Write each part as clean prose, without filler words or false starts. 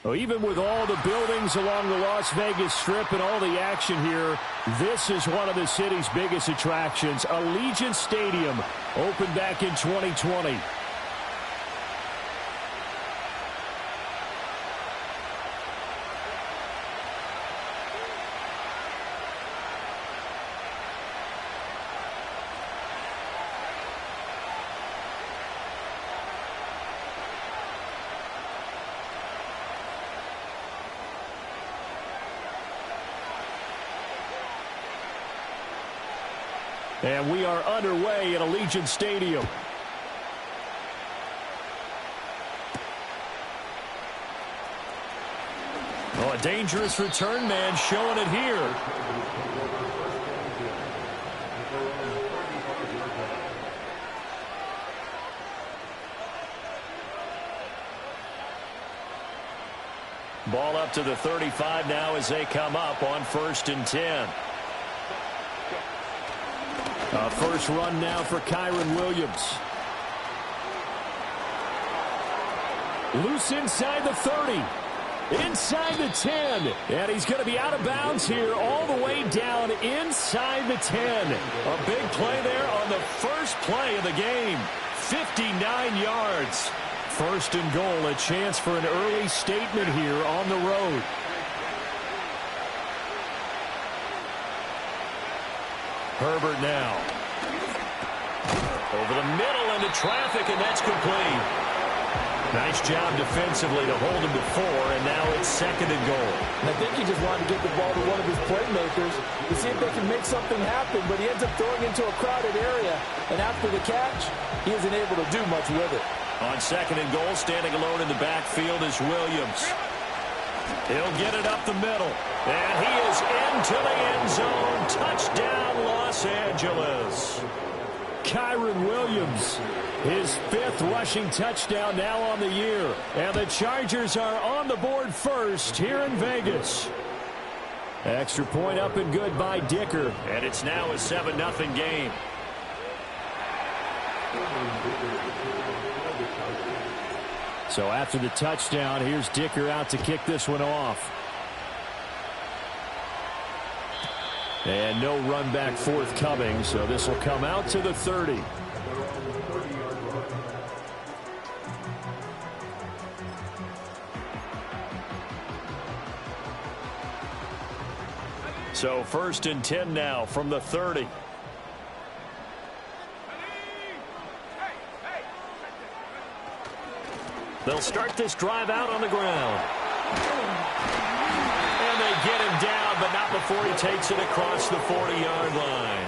Well, even with all the buildings along the Las Vegas Strip and all the action here, this is one of the city's biggest attractions. Allegiant Stadium opened back in 2020. And we are underway at Allegiant Stadium. Oh, a dangerous return man showing it here. Ball up to the 35 now as they come up on 1st and 10. First run now for Kyren Williams. Loose inside the 30. Inside the 10. And he's going to be out of bounds here all the way down inside the 10. A big play there on the first play of the game. 59 yards. 1st and goal, a chance for an early statement here on the road. Herbert now. Over the middle into traffic, and that's complete. Nice job defensively to hold him to 4, and now it's 2nd and goal. And I think he just wanted to get the ball to one of his playmakers to see if they can make something happen, but he ends up throwing into a crowded area, and after the catch, he isn't able to do much with it. On 2nd and goal, standing alone in the backfield is Williams. He'll get it up the middle, and he is into the end zone. Touchdown, Los Angeles. Kyren Williams, his 5th rushing touchdown now on the year. And the Chargers are on the board first here in Vegas. Extra point up and good by Dicker. And it's now a 7-0 game. So after the touchdown, here's Dicker out to kick this one off. And no run back forthcoming, so this will come out to the 30. So 1st and 10 now from the 30. They'll start this drive out on the ground. And they get him down, but not before he takes it across the 40-yard line.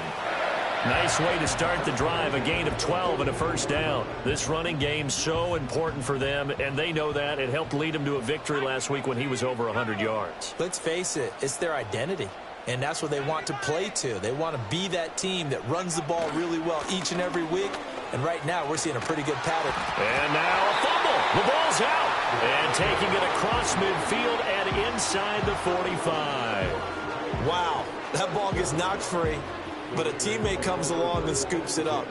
Nice way to start the drive, a gain of 12 and a 1st down. This running game so important for them, and they know that. It helped lead them to a victory last week when he was over 100 yards. Let's face it, it's their identity, and that's what they want to play to. They want to be that team that runs the ball really well each and every week, and right now we're seeing a pretty good pattern. And now a fumble. The ball's out. And taking it across midfield and inside the 45. Wow, that ball gets knocked free, but a teammate comes along and scoops it up.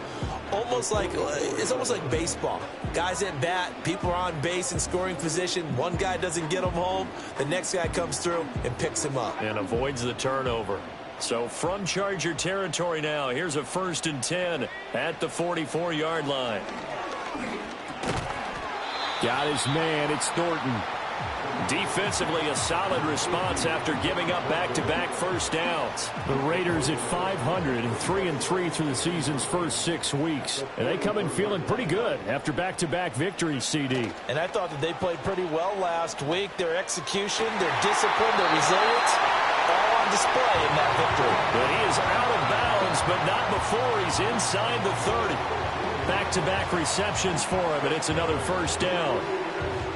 It's almost like baseball. Guys at bat, people are on base in scoring position. One guy doesn't get him home. The next guy comes through and picks him up. And avoids the turnover. So from Charger territory now, here's a 1st and 10 at the 44-yard line. Got his man, it's Thornton. Defensively, a solid response after giving up back-to-back 1st downs. The Raiders at 500 and 3-3 through the season's first 6 weeks. And they come in feeling pretty good after back-to-back victories, CD. And I thought that they played pretty well last week. Their execution, their discipline, their resilience, all on display in that victory. But he is out of bounds, but not before he's inside the 30. Back-to-back receptions for him, and it's another 1st down.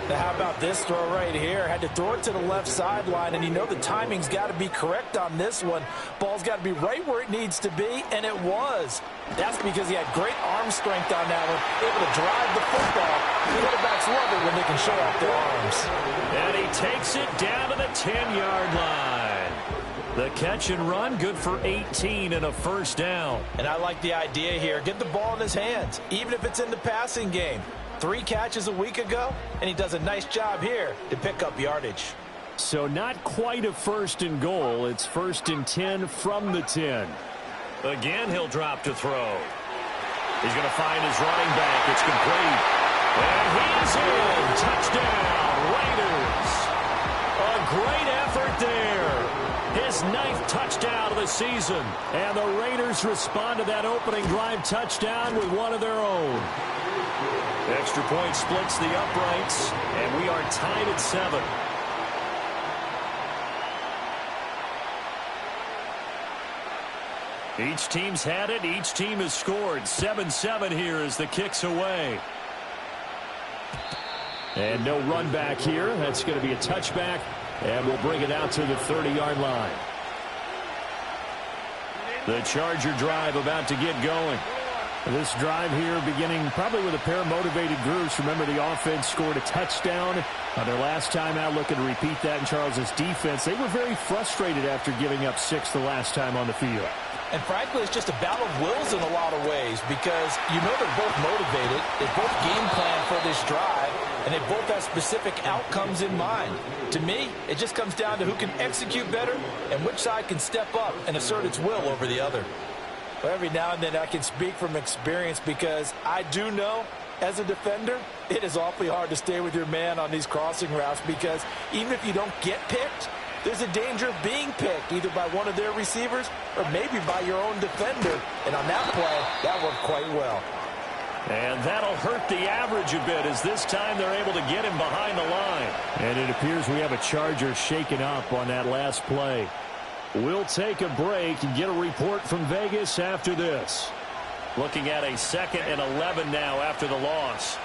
Now how about this throw right here? Had to throw it to the left sideline, and you know the timing's got to be correct on this one. Ball's got to be right where it needs to be, and it was. That's because he had great arm strength on that one, able to drive the football. Quarterbacks love it when they can show off their arms. And he takes it down to the 10-yard line. The catch and run, good for 18 and a 1st down. And I like the idea here. Get the ball in his hands, even if it's in the passing game. 3 catches a week ago, and he does a nice job here to pick up yardage. So not quite a 1st and goal. It's 1st and 10 from the 10. Again, he'll drop to throw. He's going to find his running back. It's complete. And he's in. Touchdown, Raiders. A great effort there. His 9th touchdown of the season. And the Raiders respond to that opening drive touchdown with one of their own. Extra point splits the uprights, and we are tied at 7. Each team's had it. Each team has scored. 7-7 here as the kick's away. And no run back here. That's going to be a touchback, and we'll bring it out to the 30-yard line. The Charger drive about to get going. This drive here beginning probably with a pair of motivated groups. Remember, the offense scored a touchdown on their last time out, looking to repeat that in Charles' defense. They were very frustrated after giving up 6 the last time on the field. And frankly, it's just a battle of wills in a lot of ways because you know they're both motivated. They both game plan for this drive, and they both have specific outcomes in mind. To me, it just comes down to who can execute better and which side can step up and assert its will over the other. But every now and then I can speak from experience because I do know as a defender, it is awfully hard to stay with your man on these crossing routes because even if you don't get picked, there's a danger of being picked either by one of their receivers or maybe by your own defender. And on that play, that worked quite well. And that'll hurt the average a bit as this time they're able to get him behind the line. And it appears we have a Charger shaken up on that last play. We'll take a break and get a report from Vegas after this. Looking at a 2nd and 11 now after the loss.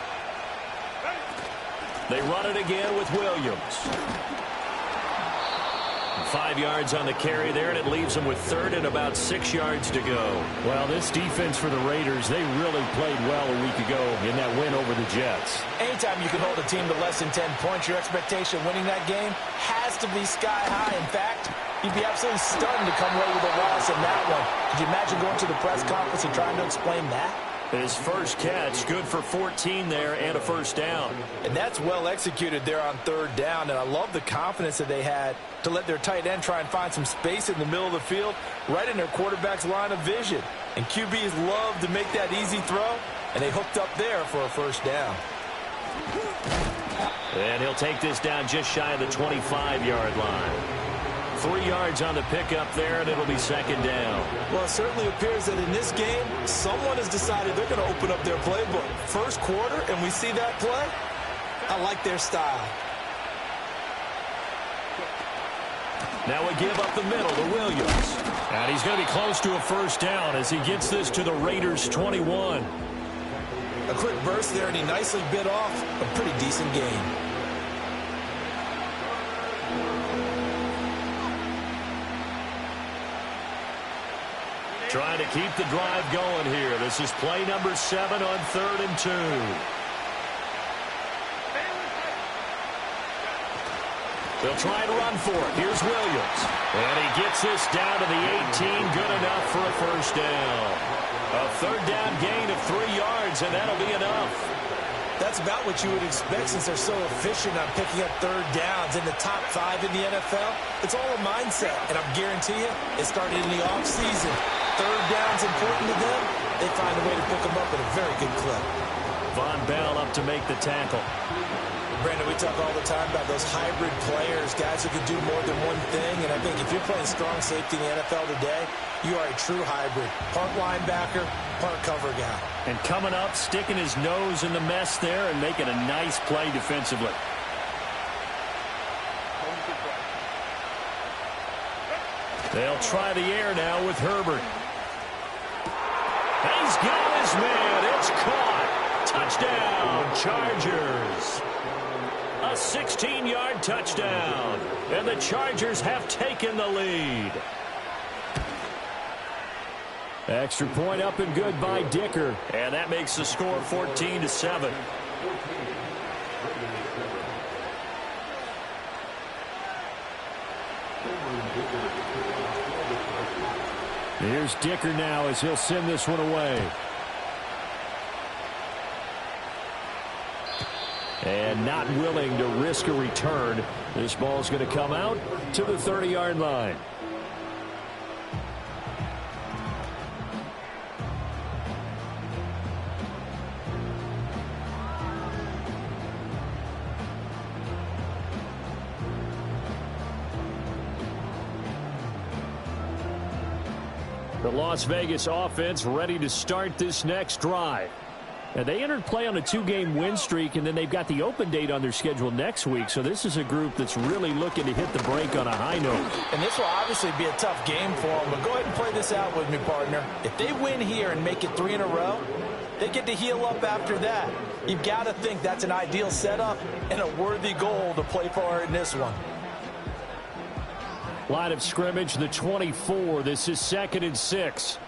They run it again with Williams. 5 yards on the carry there, and it leaves them with 3rd and about 6 yards to go. Well, this defense for the Raiders, they really played well a week ago in that win over the Jets. Anytime you can hold a team to less than 10 points, your expectation of winning that game has to be sky high. In fact, you'd be absolutely stunned to come away with a loss in that one. Could you imagine going to the press conference and trying to explain that? His first catch, good for 14 there and a 1st down. And that's well executed there on 3rd down. And I love the confidence that they had to let their tight end try and find some space in the middle of the field, right in their quarterback's line of vision. And QBs love to make that easy throw, and they hooked up there for a 1st down. And he'll take this down just shy of the 25-yard line. 3 yards on the pickup there, and it'll be 2nd down. Well, it certainly appears that in this game, someone has decided they're going to open up their playbook. First quarter, and we see that play. I like their style. Now a give up the middle to Williams. And he's going to be close to a 1st down as he gets this to the Raiders' 21. A quick burst there, and he nicely bit off a pretty decent gain. Trying to keep the drive going here. This is play number 7 on 3rd and 2. They'll try and run for it. Here's Williams. And he gets this down to the 18. Good enough for a 1st down. A 3rd down gain of 3 yards, and that'll be enough. That's about what you would expect since they're so efficient on picking up 3rd downs in the top 5 in the NFL. It's all a mindset, and I guarantee you it started in the offseason. 3rd down's important to them. They find a way to pick them up at a very good clip. Von Bell up to make the tackle. Brandon, we talk all the time about those hybrid players, guys who can do more than one thing. And I think if you're playing strong safety in the NFL today, you are a true hybrid. Part linebacker, part cover guy. And coming up, sticking his nose in the mess there and making a nice play defensively. They'll try the air now with Herbert. He's got his man. It's caught. Touchdown, Chargers. A 16-yard touchdown. And the Chargers have taken the lead. Extra point up and good by Dicker. And that makes the score 14-7. Here's Dicker now as he'll send this one away. And not willing to risk a return. This ball's going to come out to the 30-yard line. The Las Vegas offense ready to start this next drive. And they entered play on a 2-game win streak, and then they've got the open date on their schedule next week. So this is a group that's really looking to hit the break on a high note. And this will obviously be a tough game for them, but go ahead and play this out with me, partner. If they win here and make it 3 in a row, they get to heal up after that. You've got to think that's an ideal setup and a worthy goal to play for in this one. Line of scrimmage, the 24. This is 2nd and 6.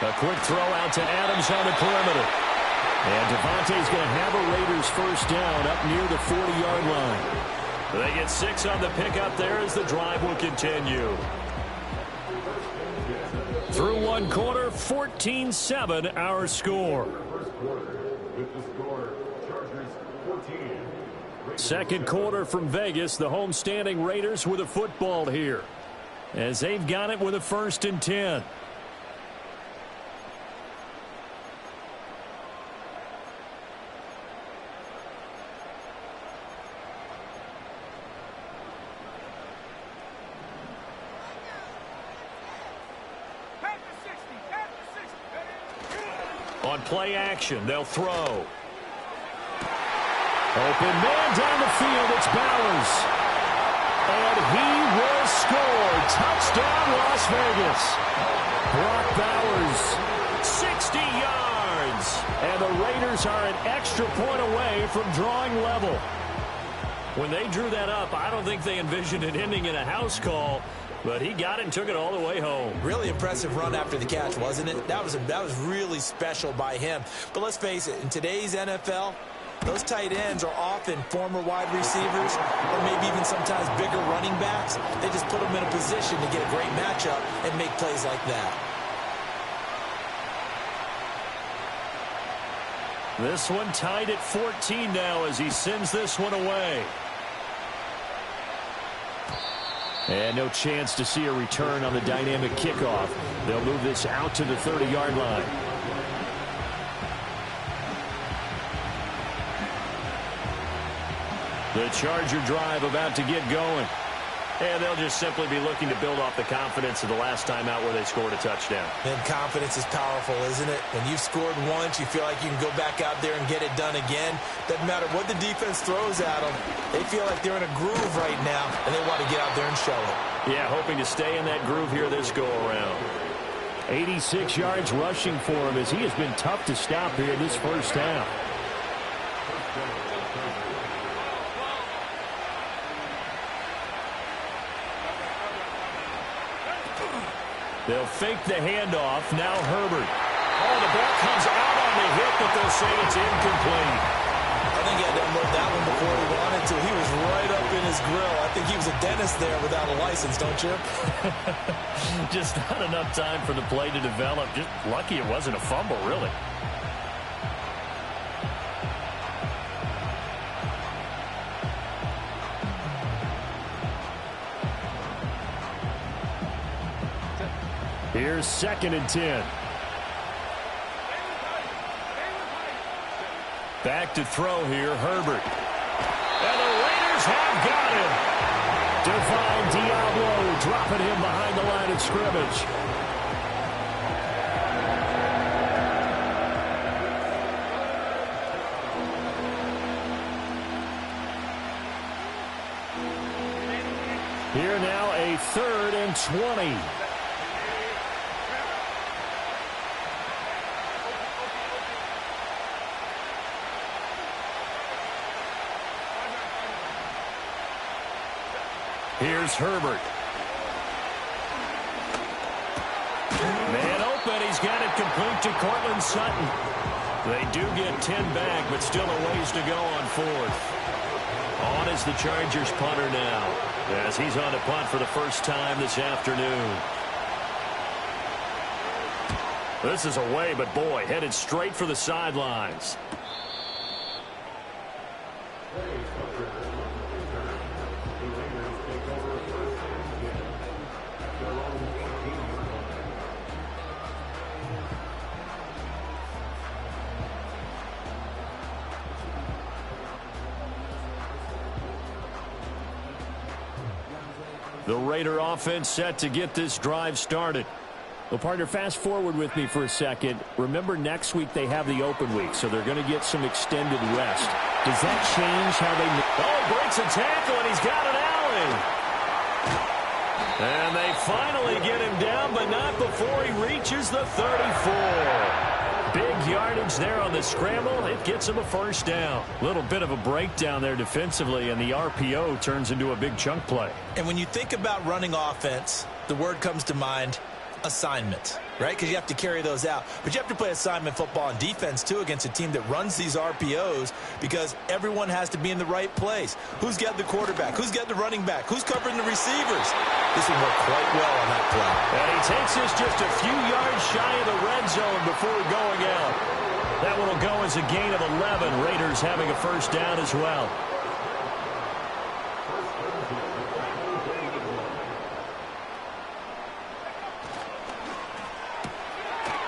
A quick throw out to Adams on the perimeter. And Devontae's going to have a Raiders first down up near the 40-yard line. They get 6 on the pickup there as the drive will continue. Through one quarter, 14-7 our score. Second quarter from Vegas, the homestanding Raiders with a football here, as they've got it with a 1st and 10. On play action, they'll throw. Open man down the field, it's Bowers. And he will score. Touchdown, Las Vegas. Brock Bowers, 60 yards. And the Raiders are an extra point away from drawing level. When they drew that up, I don't think they envisioned it ending in a house call. But he got it and took it all the way home. Really impressive run after the catch, wasn't it? That was really special by him. But let's face it, in today's NFL, those tight ends are often former wide receivers or maybe even sometimes bigger running backs. They just put them in a position to get a great matchup and make plays like that. This one tied at 14 now as he sends this one away. And no chance to see a return on the dynamic kickoff. They'll move this out to the 30-yard line. The Charger drive about to get going. And they'll just simply be looking to build off the confidence of the last time out where they scored a touchdown. And confidence is powerful, isn't it? When you've scored once, you feel like you can go back out there and get it done again. Doesn't matter what the defense throws at them. They feel like they're in a groove right now, and they want to get out there and show it. Yeah, hoping to stay in that groove here this go-around. 86 yards rushing for him as he has been tough to stop here this first half. They'll fake the handoff. Now Herbert. Oh, the ball comes out on the hit, but they'll say it's incomplete. I think he had to unload that one before he wanted to. He was right up in his grill. I think he was a dentist there without a license, don't you? Just not enough time for the play to develop. Just lucky it wasn't a fumble, really. Here's 2nd and 10. Back to throw here, Herbert. And the Raiders have got him. Divine Diablo dropping him behind the line of scrimmage. Here now a 3rd and 20. Here's Herbert. Man open. He's got it complete to Cortland Sutton. They do get 10 back, but still a ways to go on 4th. On is the Chargers punter now, as he's on to punt for the first time this afternoon. This is away, but boy, headed straight for the sidelines. The Raider offense set to get this drive started. Well, partner, fast forward with me for a second. Remember, next week they have the open week, so they're going to get some extended rest. Does that change how they... Oh, breaks a tackle, and he's got an alley. And they finally get him down, but not before he reaches the 34. Big yardage there on the scramble. It gets him a first down. Little bit of a breakdown there defensively, and the RPO turns into a big chunk play. And when you think about running offense, the word comes to mind, assignment, right? Because you have to carry those out. But you have to play assignment football on defense, too, against a team that runs these RPOs because everyone has to be in the right place. Who's got the quarterback? Who's got the running back? Who's covering the receivers? This will work quite well on that play. And he takes this just a few yards shy of the red zone before going out. That one will go as a gain of 11. Raiders having a first down as well.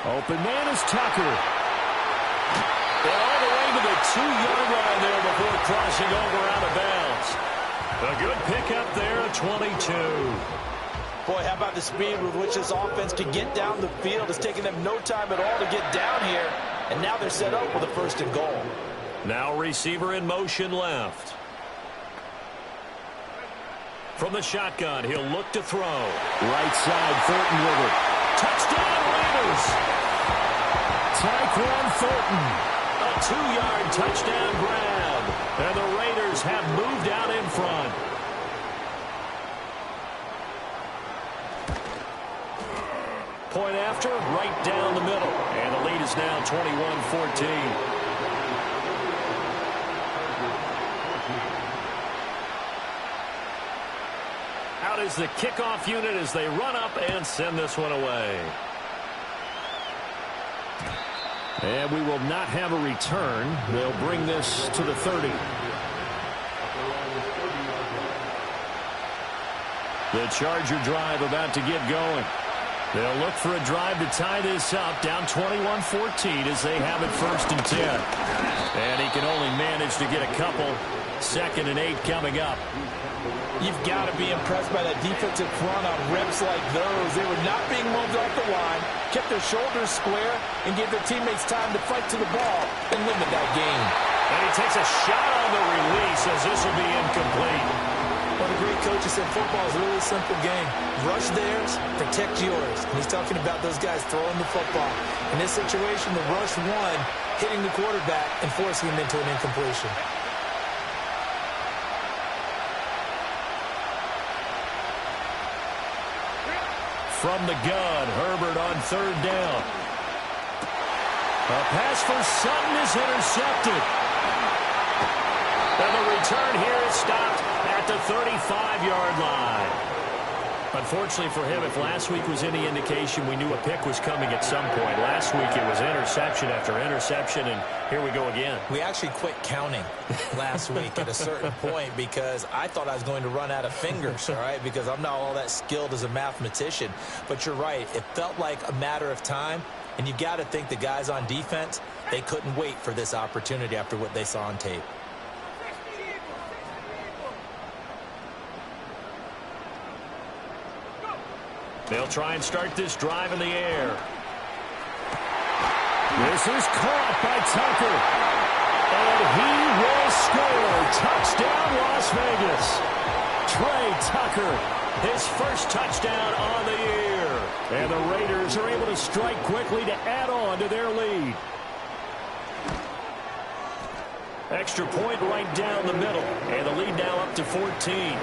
Open man is Tucker. And all the way to the 2-yard line there before crossing over out of bounds. A good pickup there at 22. Boy, how about the speed with which this offense can get down the field? It's taking them no time at all to get down here. And now they're set up with a first and goal. Now receiver in motion left. From the shotgun, he'll look to throw. Right side, Thornton with it. Touchdown, Raiders! Tyquan Thornton. A 2-yard touchdown grab. And the Raiders have moved out in front. Point after, right down the middle. And the lead is now 21-14. Out is the kickoff unit as they run up and send this one away. And we will not have a return. They'll bring this to the 30. The Charger drive about to get going. They'll look for a drive to tie this up, down 21-14 as they have it 1st and 10. And he can only manage to get a couple. 2nd and 8 coming up. You've got to be impressed by that defensive front on reps like those. They were not being moved off the line, kept their shoulders square, and gave their teammates time to fight to the ball and limit that gain. And he takes a shot on the release as this will be incomplete. Well, the great coach said football is a really simple game. Rush theirs, protect yours. And he's talking about those guys throwing the football. In this situation, the rush one, hitting the quarterback and forcing him into an incompletion. From the gun, Herbert on 3rd down. A pass for Sutton is intercepted. And the return here is stopped at the 35-yard line. Unfortunately for him, if last week was any indication, we knew a pick was coming at some point. Last week it was interception after interception, and here we go again. We actually quit counting last week at a certain point because I thought I was going to run out of fingers, all right, because I'm not all that skilled as a mathematician. But you're right. It felt like a matter of time, and you've got to think the guys on defense, they couldn't wait for this opportunity after what they saw on tape. They'll try and start this drive in the air. This is caught by Tucker. And he will score. Touchdown, Las Vegas. Trey Tucker, his first touchdown on the year. And the Raiders are able to strike quickly to add on to their lead. Extra point right down the middle. And the lead now up to 14.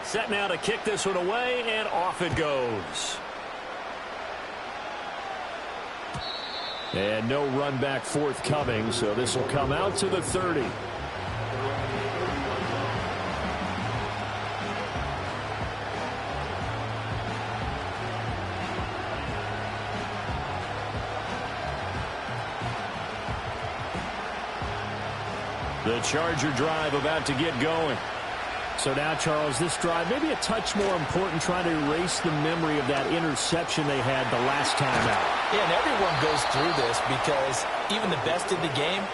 Set now to kick this one away, and off it goes. And no run back forthcoming, so this will come out to the 30. The Charger drive about to get going. So now, Charles, this drive maybe a touch more important, trying to erase the memory of that interception they had the last time out. Yeah, and everyone goes through this because even the best in the game,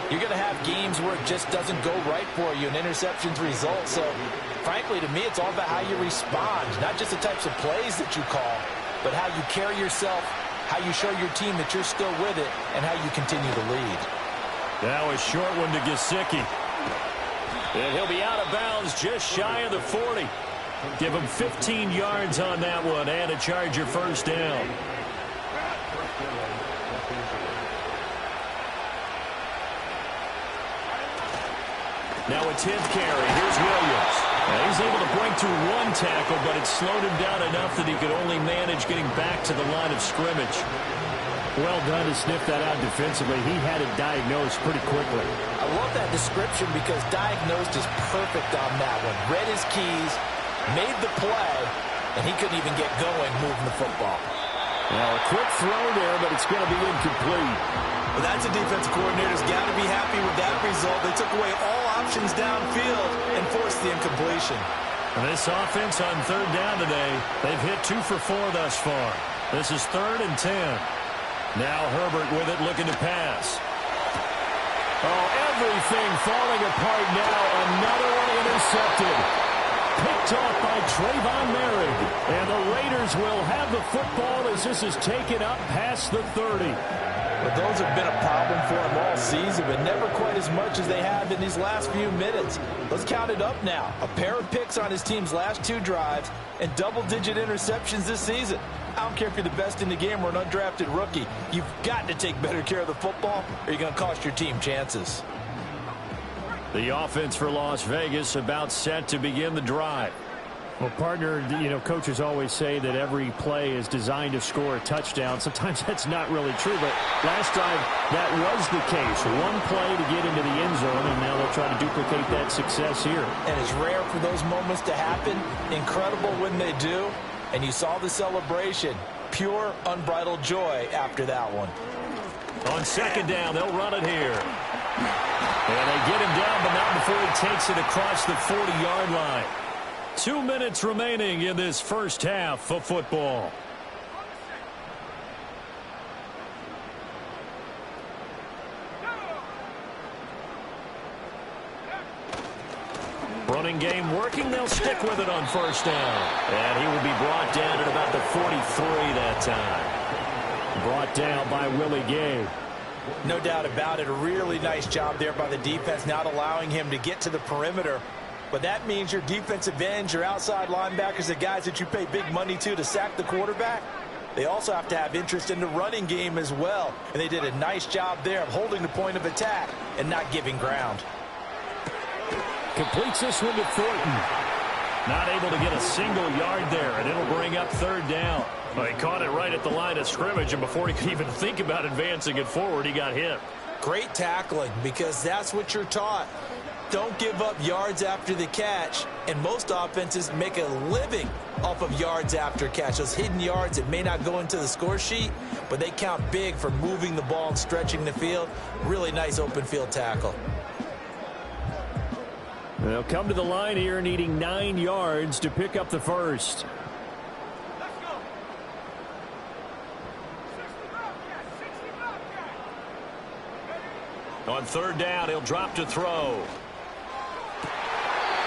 you're going to have games where it just doesn't go right for you and interceptions result. So, frankly, to me, it's all about how you respond, not just the types of plays that you call, but how you carry yourself, how you show your team that you're still with it, and how you continue to lead. Now a short one to Gesicki. And he'll be out of bounds just shy of the 40. Give him 15 yards on that one and a Charger first down. Now a 10th carry. Here's Williams. Now he's able to break through one tackle, but it slowed him down enough that he could only manage getting back to the line of scrimmage. Well done to sniff that out defensively. He had it diagnosed pretty quickly. I love that description because diagnosed is perfect on that one. Read his keys, made the play, and he couldn't even get going moving the football. Now a quick throw there, but it's going to be incomplete. Well, that's a defensive coordinator's got to be happy with that result. They took away all options downfield and forced the incompletion. And this offense on third down today, they've hit 2 for 4 thus far. This is 3rd and 10. Now Herbert with it, looking to pass. Oh, everything falling apart now. Another one intercepted. Picked off by Trayvon Merrick. And the Raiders will have the football as this is taken up past the 30. But those have been a problem for them all season, but never quite as much as they have in these last few minutes. Let's count it up now. A pair of picks on his team's last 2 drives and double-digit interceptions this season. I don't care if you're the best in the game or an undrafted rookie. You've got to take better care of the football or you're going to cost your team chances. The offense for Las Vegas about set to begin the drive. Well, partner, coaches always say that every play is designed to score a touchdown. Sometimes that's not really true, but last drive, that was the case. One play to get into the end zone, and now they'll try to duplicate that success here. And it's rare for those moments to happen. Incredible when they do. And you saw the celebration. Pure, unbridled joy after that one. On second down, they'll run it here. And they get him down, but not before he takes it across the 40-yard line. 2 minutes remaining in this first half of football. Running game working. They'll stick with it on first down. And he will be brought down at about the 43 that time. Brought down by Willie Gay. No doubt about it. A really nice job there by the defense, not allowing him to get to the perimeter. But that means your defensive ends, your outside linebackers, the guys that you pay big money to sack the quarterback, they also have to have interest in the running game as well. And they did a nice job there of holding the point of attack and not giving ground. Completes this one to Thornton. Not able to get a single yard there, and it'll bring up third down. Well, he caught it right at the line of scrimmage, and before he could even think about advancing it forward, he got hit. Great tackling, because that's what you're taught. Don't give up yards after the catch, and most offenses make a living off of yards after catch. Those hidden yards that may not go into the score sheet, but they count big for moving the ball and stretching the field. Really nice open field tackle. They'll come to the line here needing 9 yards to pick up the first. On third down, he'll drop to throw.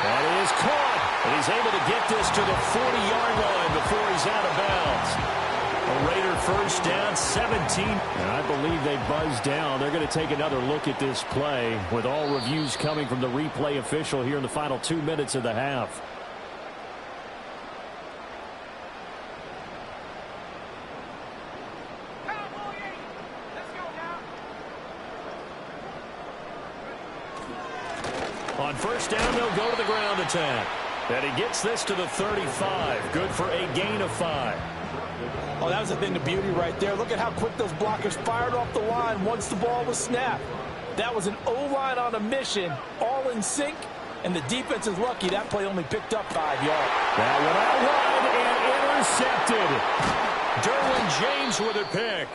That is caught. And he's able to get this to the 40-yard line before he's out of bounds. A Raider first down, 17. And I believe they buzzed down. They're going to take another look at this play with all reviews coming from the replay official here in the final 2 minutes of the half. On first down, they'll go to the ground attack. And he gets this to the 35. Good for a gain of 5. Oh, that was a thing of beauty right there. Look at how quick those blockers fired off the line once the ball was snapped. That was an O-line on a mission, all in sync, and the defense is lucky that play only picked up 5 yards. That one out wide and intercepted. Derwin James with a pick.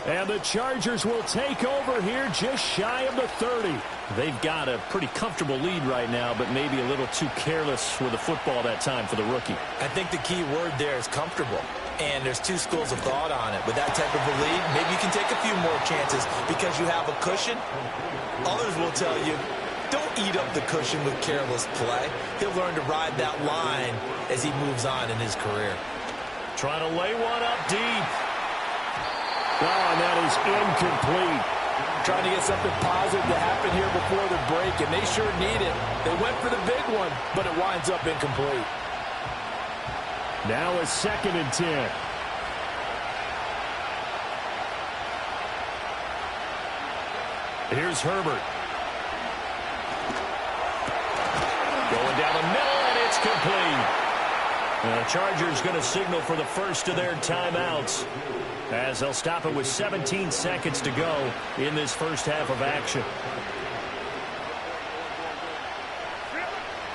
And the Chargers will take over here just shy of the 30. They've got a pretty comfortable lead right now, but maybe a little too careless with the football that time for the rookie. I think the key word there is comfortable. And there's two schools of thought on it. With that type of a lead, maybe you can take a few more chances because you have a cushion. Others will tell you, don't eat up the cushion with careless play. He'll learn to ride that line as he moves on in his career. Trying to lay one up deep. Oh, and that is incomplete. Trying to get something positive to happen here before the break, and they sure need it. They went for the big one, but it winds up incomplete. Now a 2nd and 10. Here's Herbert. Going down the middle, and it's complete. The Chargers going to signal for the first of their timeouts, as they'll stop it with 17 seconds to go in this first half of action.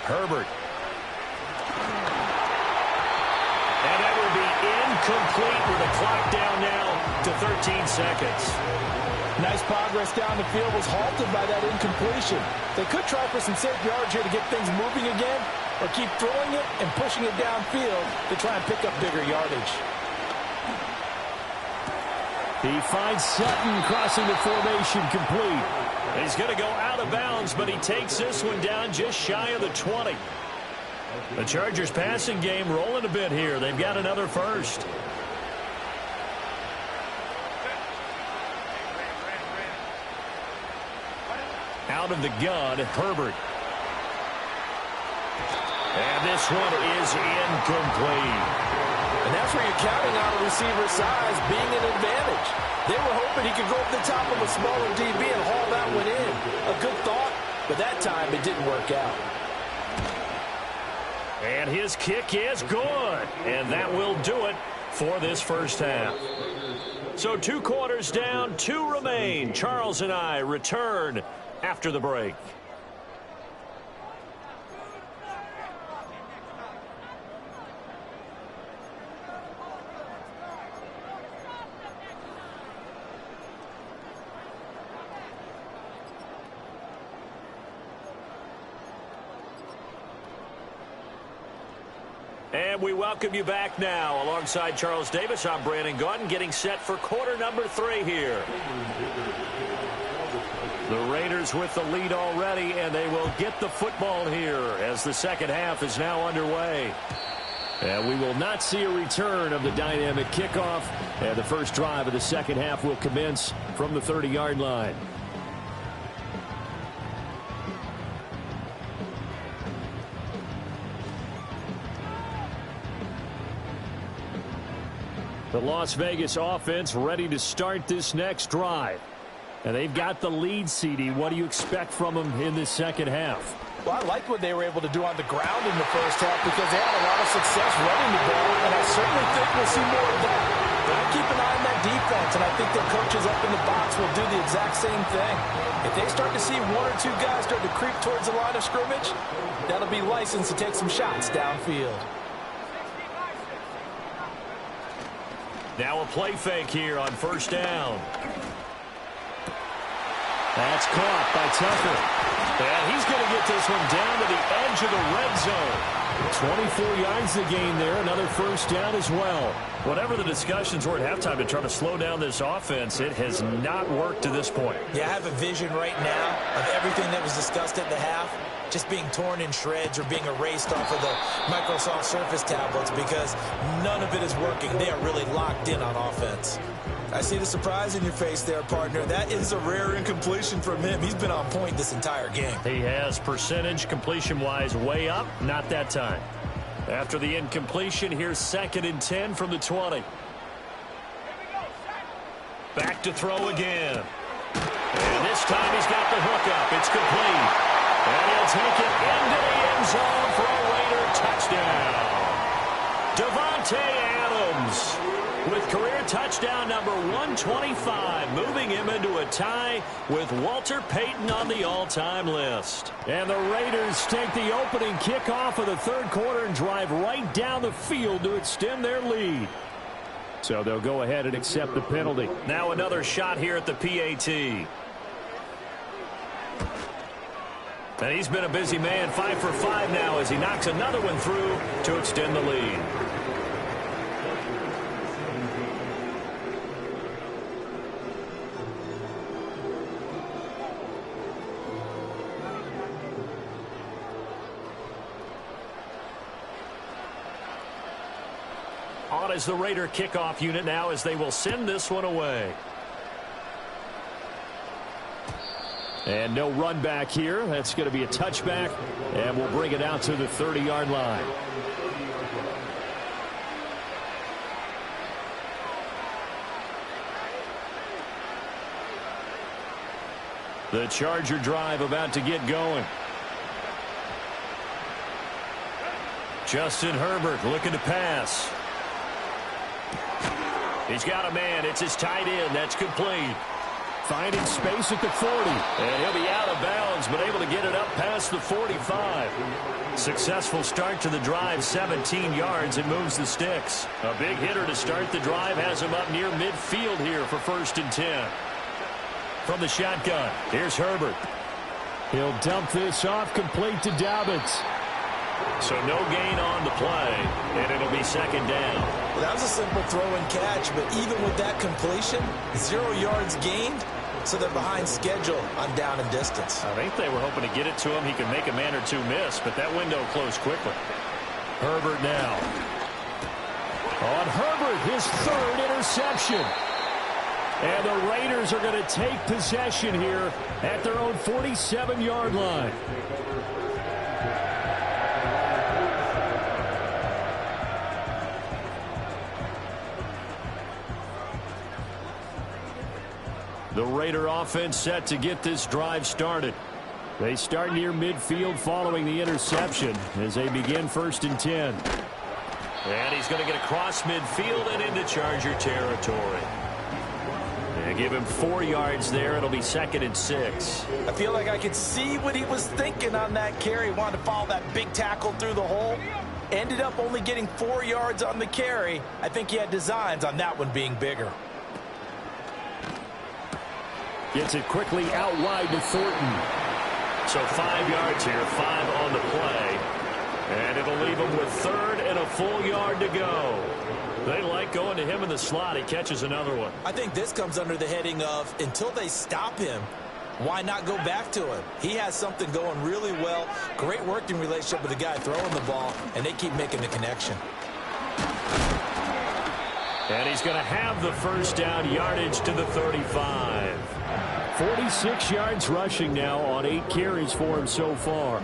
Herbert. And that will be incomplete with the clock down now to 13 seconds. Nice progress down the field was halted by that incompletion. They could try for some safe yards here to get things moving again, or keep throwing it and pushing it downfield to try and pick up bigger yardage. He finds Sutton crossing the formation complete. He's going to go out of bounds, but he takes this one down just shy of the 20. The Chargers passing game rolling a bit here. They've got another first. Out of the gun, Herbert. And this one is incomplete. And that's where you're counting on a receiver's size being an advantage. They were hoping he could go up the top of a smaller DB and haul that one in. A good thought, but that time it didn't work out. And his kick is good. And that will do it for this first half. So 2 quarters down, 2 remain. Charles and I return after the break. And we welcome you back now. Alongside Charles Davis, I'm Brandon Gaudin, getting set for quarter number 3 here. The Raiders with the lead already, and they will get the football here as the second half is now underway. And we will not see a return of the dynamic kickoff. And the first drive of the second half will commence from the 30-yard line. The Las Vegas offense ready to start this next drive. And they've got the lead, CD. What do you expect from them in this second half? Well, I liked what they were able to do on the ground in the first half because they had a lot of success running the ball, and I certainly think we'll see more of that. But I keep an eye on that defense, and I think their coaches up in the box will do the exact same thing. If they start to see 1 or 2 guys start to creep towards the line of scrimmage, that'll be licensed to take some shots downfield. Now a play fake here on first down. That's caught by Tucker. And he's going to get this one down to the edge of the red zone. 24 yards to gain there. Another first down as well. Whatever the discussions were at halftime to try to slow down this offense, it has not worked to this point. Yeah, I have a vision right now of everything that was discussed at the half just being torn in shreds or being erased off of the Microsoft Surface tablets because none of it is working. They are really locked in on offense. I see the surprise in your face there, partner. That is a rare incompletion from him. He's been on point this entire game. He has percentage completion-wise way up. Not that time. After the incompletion, here's 2nd and 10 from the 20. Back to throw again. And this time he's got the hook up. It's complete. And he'll take it into the end zone for a Raider touchdown. Davante Adams with career touchdown number 125, moving him into a tie with Walter Payton on the all-time list. And the Raiders take the opening kickoff of the third quarter and drive right down the field to extend their lead. So they'll go ahead and accept the penalty. Now another shot here at the PAT. And he's been a busy man, 5 for 5 now as he knocks another one through to extend the lead. On is the Raider kickoff unit now as they will send this one away. And no run back here. That's going to be a touchback, and we'll bring it out to the 30-yard line. The Charger drive about to get going. Justin Herbert looking to pass. He's got a man. It's his tight end. That's complete. Finding space at the 40. And he'll be out of bounds, but able to get it up past the 45. Successful start to the drive, 17 yards, and moves the sticks. A big hitter to start the drive has him up near midfield here for 1st and 10. From the shotgun, here's Herbert. He'll dump this off, complete to Dobbins. So no gain on the play, and it'll be 2nd down. Well, that was a simple throw and catch, but even with that completion, 0 yards gained, so they're behind schedule on down and distance. I think they were hoping to get it to him. He could make a man or two miss, but that window closed quickly. Herbert now. On Herbert, his 3rd interception. And the Raiders are going to take possession here at their own 47-yard line. The Raider offense set to get this drive started. They start near midfield following the interception as they begin 1st and 10. And he's going to get across midfield and into Charger territory. They give him 4 yards there. It'll be 2nd and 6. I feel like I could see what he was thinking on that carry. Wanted to follow that big tackle through the hole. Ended up only getting 4 yards on the carry. I think he had designs on that one being bigger. Gets it quickly out wide to Thornton. So 5 yards here, 5 on the play. And it'll leave him with 3rd and a full yard to go. They like going to him in the slot. He catches another one. I think this comes under the heading of until they stop him, why not go back to him? He has something going really well. Great working relationship with the guy throwing the ball, and they keep making the connection. And he's going to have the 1st down, yardage to the 35. 46 yards rushing now on 8 carries for him so far.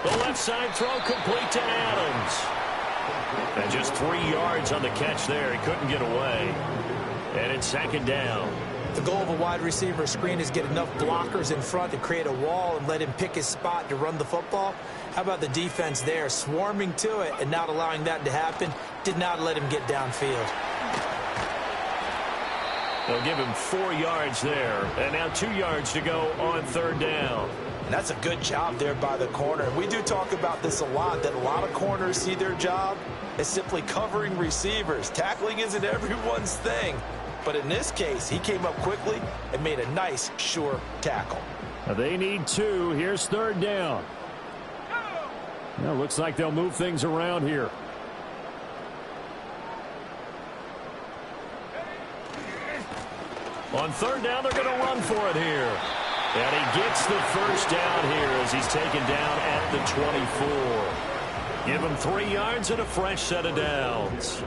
The left side throw complete to Adams. And just 3 yards on the catch there. He couldn't get away. And it's 2nd down. The goal of a wide receiver screen is get enough blockers in front to create a wall and let him pick his spot to run the football. How about the defense there, swarming to it and not allowing that to happen? Did not let him get downfield. They'll give him 4 yards there. And now 2 yards to go on 3rd down. And that's a good job there by the corner. We do talk about this a lot, that a lot of corners see their job as simply covering receivers. Tackling isn't everyone's thing. But in this case, he came up quickly and made a nice, sure tackle. They need 2. Here's 3rd down. Well, looks like they'll move things around here. On 3rd down, they're going to run for it here. And he gets the 1st down here as he's taken down at the 24. Give him 3 yards and a fresh set of downs.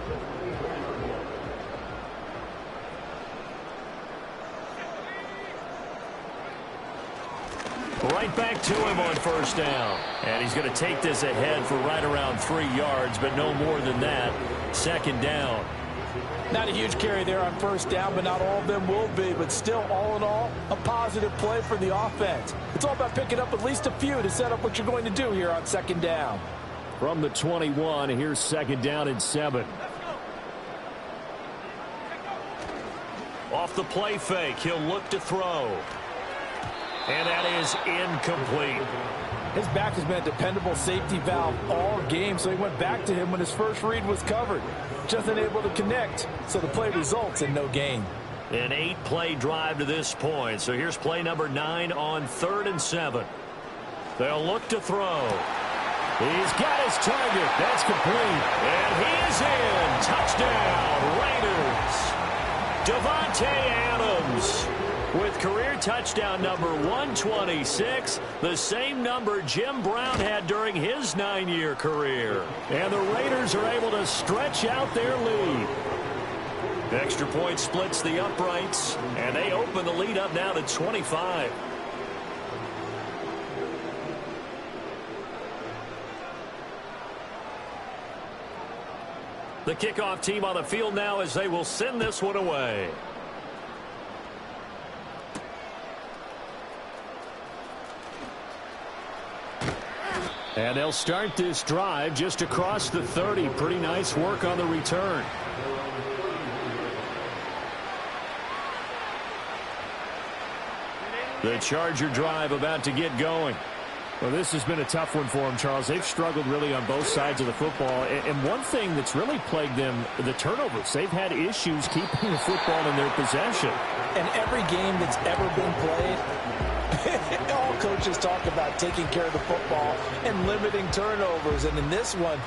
Right back to him on 1st down. And he's going to take this ahead for right around 3 yards, but no more than that. 2nd down. Not a huge carry there on 1st down, but not all of them will be. But still, all in all, a positive play for the offense. It's all about picking up at least a few to set up what you're going to do here on 2nd down. From the 21, here's 2nd down and 7. Off the play fake, he'll look to throw. And that is incomplete. His back has been a dependable safety valve all game, so he went back to him when his first read was covered. Just unable to connect, so the play results in no gain. An 8-play drive to this point. So here's play number 9 on 3rd and 7. They'll look to throw. He's got his target. That's complete. And he is in. Touchdown, Raiders. Davante Adams with career touchdown number 126, the same number Jim Brown had during his 9-year career. And the Raiders are able to stretch out their lead. Extra point splits the uprights, and they open the lead up now to 25. The kickoff team on the field now as they will send this one away. And they'll start this drive just across the 30. Pretty nice work on the return. The Charger drive about to get going. Well, this has been a tough one for them, Charles. They've struggled really on both sides of the football. And one thing that's really plagued them, the turnovers. They've had issues keeping the football in their possession. And every game that's ever been played, all coaches talk about taking care of the football and limiting turnovers. And in this one,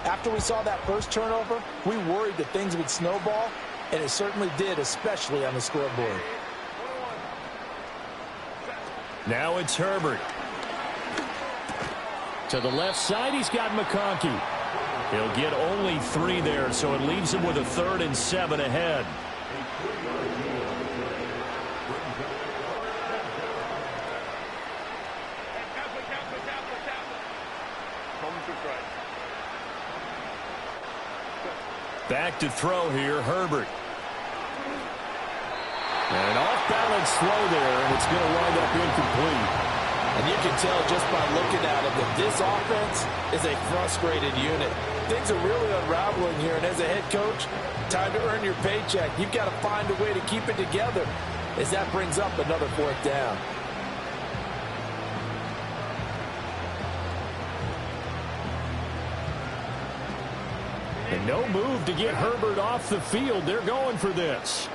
after we saw that first turnover, we worried that things would snowball, and it certainly did, especially on the scoreboard. Now it's Herbert. To the left side, he's got McConkey. He'll get only 3 there, so it leaves him with a 3rd and 7 ahead. Back to throw here, Herbert. And off-balance throw there, and it's going to wind up incomplete. And you can tell just by looking at him that this offense is a frustrated unit. Things are really unraveling here, and as a head coach, time to earn your paycheck. You've got to find a way to keep it together as that brings up another 4th down. And no move to get Herbert off the field. They're going for this.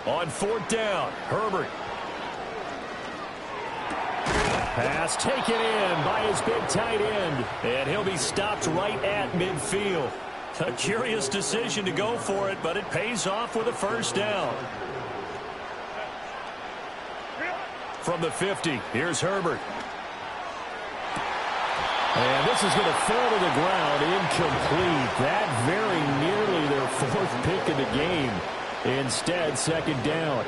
On 4th down, Herbert. Pass taken in by his big tight end. And he'll be stopped right at midfield. A curious decision to go for it, but it pays off with a 1st down. From the 50, here's Herbert. And this is going to fall to the ground, incomplete. That very nearly their 4th pick of the game. Instead, 2nd down.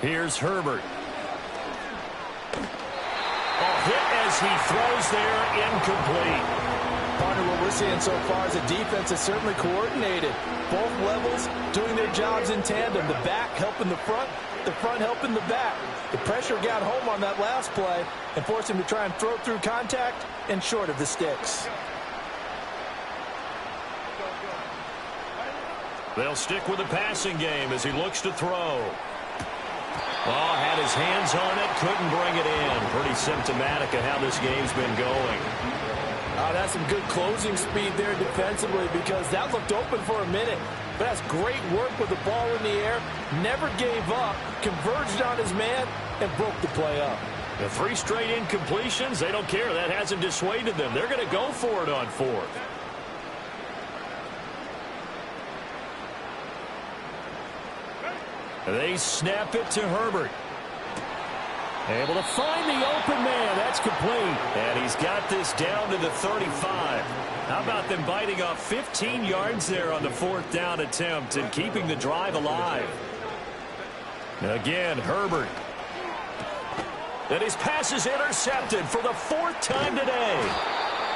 Here's Herbert. Hit as he throws there, incomplete. Partner, what we're seeing so far is the defense is certainly coordinated. Both levels doing their jobs in tandem. The back helping the front helping the back. The pressure got home on that last play and forced him to try and throw through contact and short of the sticks. They'll stick with the passing game as he looks to throw. Oh, had his hands on it, couldn't bring it in. Pretty symptomatic of how this game's been going. Oh, that's some good closing speed there defensively because that looked open for a minute. But that's great work with the ball in the air. Never gave up, converged on his man, and broke the play up. The 3 straight incompletions, they don't care. That hasn't dissuaded them. They're going to go for it on 4th. They snap it to Herbert. Able to find the open man. That's complete. And he's got this down to the 35. How about them biting off 15 yards there on the 4th down attempt and keeping the drive alive? Again, Herbert. And his pass is intercepted for the 4th time today.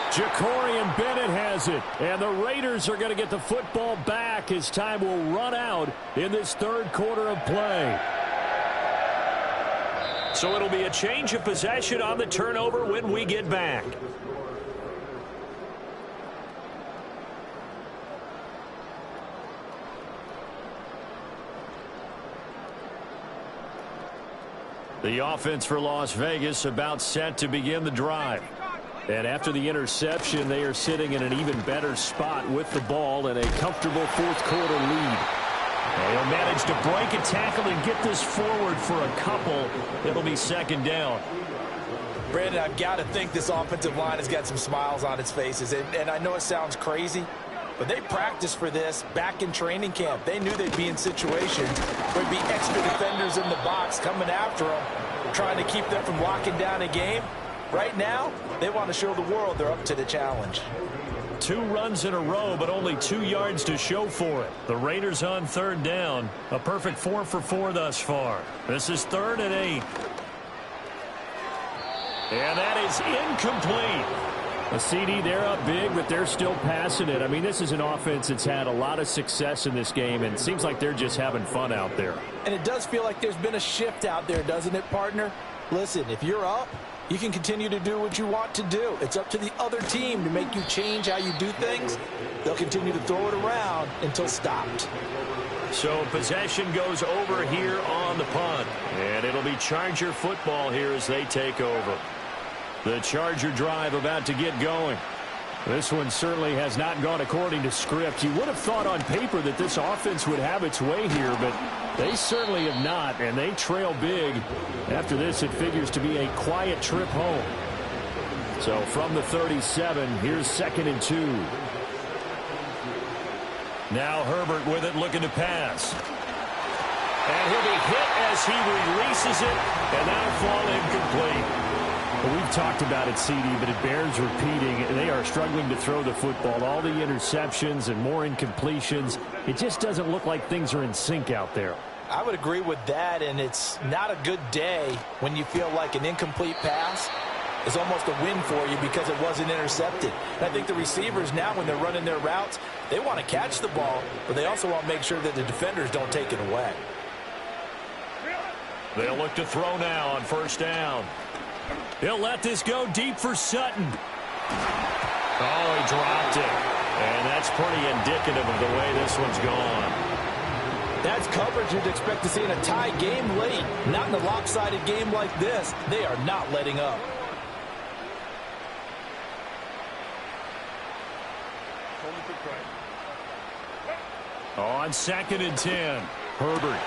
Jacorian Bennett has it, and the Raiders are going to get the football back as time will run out in this 3rd quarter of play. So it'll be a change of possession on the turnover when we get back. The offense for Las Vegas about set to begin the drive. And after the interception, they are sitting in an even better spot with the ball and a comfortable fourth-quarter lead. They'll manage to break a tackle and get this forward for a couple. It'll be second down. Brandon, I've got to think this offensive line has got some smiles on its faces. And I know it sounds crazy, but they practiced for this back in training camp. They knew they'd be in situations where there'd be extra defenders in the box coming after them, trying to keep them from locking down a game. Right now, they want to show the world they're up to the challenge. 2 runs in a row, but only 2 yards to show for it. The Raiders on third down. A perfect 4 for 4 thus far. This is 3rd and 8. And that is incomplete. A CD, they're up big, but they're still passing it. I mean, this is an offense that's had a lot of success in this game, and it seems like they're just having fun out there. And it does feel like there's been a shift out there, doesn't it, partner? Listen, if you're up, you can continue to do what you want to do. It's up to the other team to make you change how you do things. They'll continue to throw it around until stopped. So possession goes over here on the punt. And it'll be Charger football here as they take over. The Charger drive about to get going. This one certainly has not gone according to script. You would have thought on paper that this offense would have its way here, but they certainly have not, and they trail big. After this, it figures to be a quiet trip home. So from the 37, here's 2nd and 2. Now Herbert with it, looking to pass. And he'll be hit as he releases it, and that'll fall incomplete. Well, we've talked about it, CD, but it bears repeating. They are struggling to throw the football. All the interceptions and more incompletions. It just doesn't look like things are in sync out there. I would agree with that, and it's not a good day when you feel like an incomplete pass is almost a win for you because it wasn't intercepted. And I think the receivers now, when they're running their routes, they want to catch the ball, but they also want to make sure that the defenders don't take it away. They'll look to throw now on 1st down. He'll let this go deep for Sutton. Oh, he dropped it. And that's pretty indicative of the way this one's gone. That's coverage you'd expect to see in a tie game late. Not in a lopsided game like this. They are not letting up. On 2nd and 10, Herbert.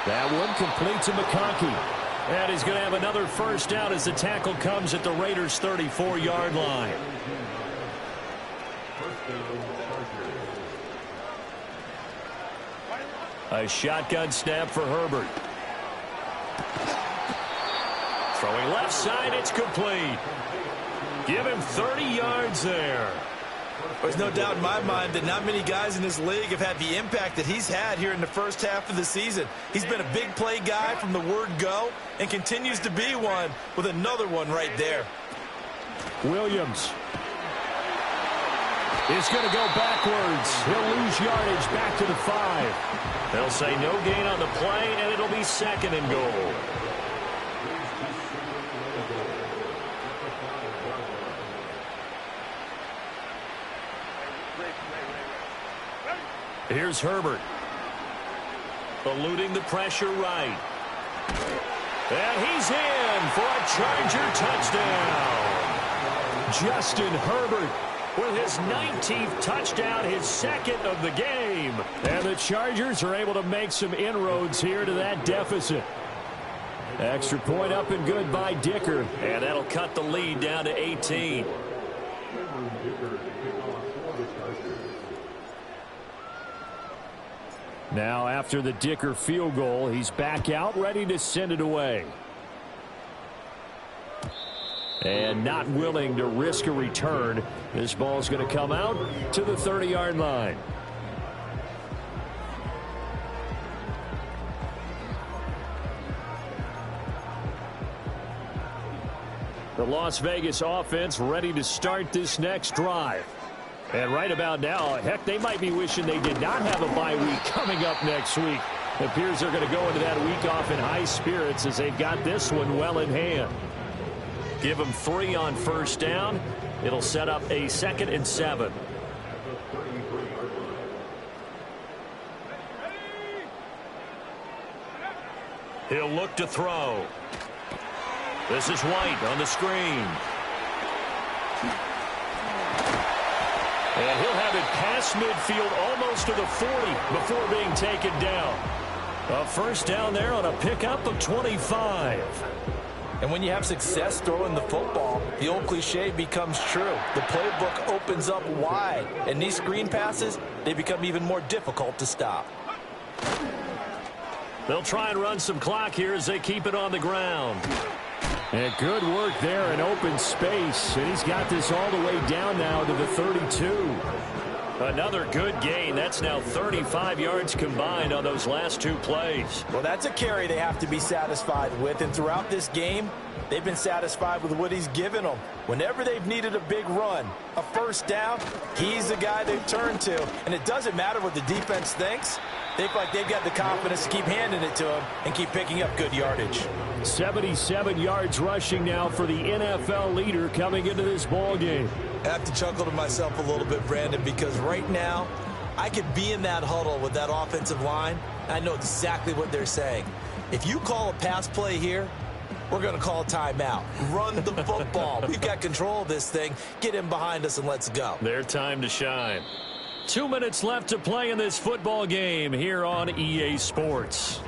That one complete to McConkey. And he's going to have another 1st down as the tackle comes at the Raiders' 34-yard line. A shotgun snap for Herbert. Throwing left side, it's complete. Give him 30 yards there. There's no doubt in my mind that not many guys in this league have had the impact that he's had here in the first half of the season. He's been a big play guy from the word go and continues to be one with another one right there. Williams is going to go backwards. He'll lose yardage back to the 5. They'll say no gain on the play, and it'll be 2nd and goal. Here's Herbert. Eluding the pressure right. And he's in for a Charger touchdown. Justin Herbert with his 19th touchdown, his 2nd of the game. And the Chargers are able to make some inroads here to that deficit. Extra point up and good by Dicker. And that'll cut the lead down to 18. Now, after the Dicker field goal, he's back out, ready to send it away. And not willing to risk a return. This ball's going to come out to the 30-yard line. The Las Vegas offense ready to start this next drive. And right about now, heck, they might be wishing they did not have a bye week coming up next week. It appears they're going to go into that week off in high spirits as they've got this one well in hand. Give them 3 on 1st down. It'll set up a 2nd and 7. He'll look to throw. This is White on the screen. And he'll have it past midfield almost to the 40 before being taken down. A first down there on a pickup of 25. And when you have success throwing the football, the old cliche becomes true. The playbook opens up wide, and these screen passes, they become even more difficult to stop. They'll try and run some clock here as they keep it on the ground. And good work there in open space. And he's got this all the way down now to the 32. Another good gain. That's now 35 yards combined on those last two plays. Well, that's a carry they have to be satisfied with. And throughout this game, they've been satisfied with what he's given them. Whenever they've needed a big run, a first down, he's the guy they've turned to. And it doesn't matter what the defense thinks. They feel like they've got the confidence to keep handing it to him and keep picking up good yardage. 77 yards rushing now for the NFL leader coming into this ball game. I have to chuckle to myself a little bit, Brandon, because right now I could be in that huddle with that offensive line. I know exactly what they're saying. If you call a pass play here, we're going to call a timeout. Run the football. We've got control of this thing. Get in behind us and let's go. Their time to shine. 2 minutes left to play in this football game here on EA Sports.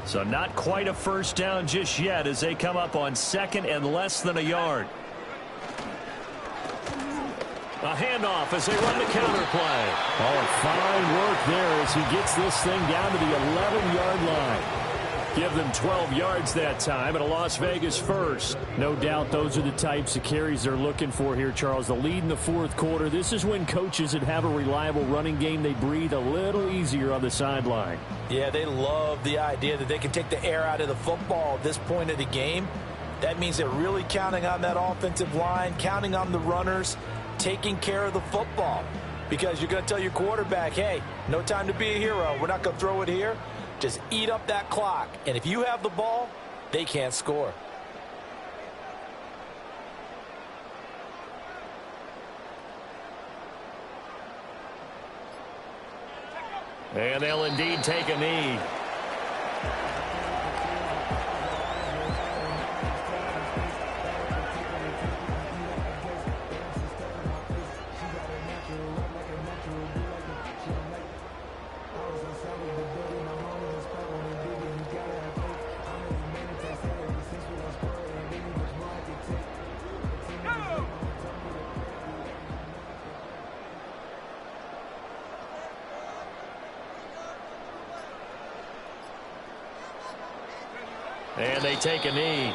So not quite a first down just yet as they come up on second and less than a yard. A handoff as they run the counter play. Oh, fine work there as he gets this thing down to the 11-yard line. Give them 12 yards that time and a Las Vegas first. No doubt those are the types of carries they're looking for here, Charles. The lead in the fourth quarter. This is when coaches that have a reliable running game, they breathe a little easier on the sideline. Yeah, they love the idea that they can take the air out of the football at this point of the game. That means they're really counting on that offensive line, counting on the runners, taking care of the football. Because you're going to tell your quarterback, hey, no time to be a hero. We're not going to throw it here. Just eat up that clock. And if you have the ball, they can't score. And they'll indeed take a knee. And they take a knee.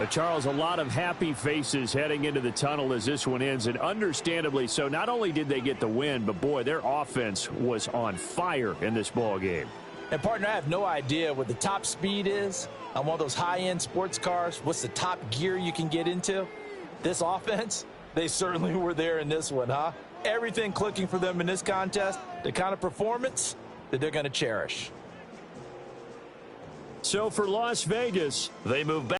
Charles, a lot of happy faces heading into the tunnel as this one ends, and understandably so. Not only did they get the win, but, boy, their offense was on fire in this ball game. And, partner, I have no idea what the top speed is on one of those high-end sports cars. What's the top gear you can get into? This offense, they certainly were there in this one, huh? Everything clicking for them in this contest, the kind of performance that they're going to cherish. So for Las Vegas, they move back.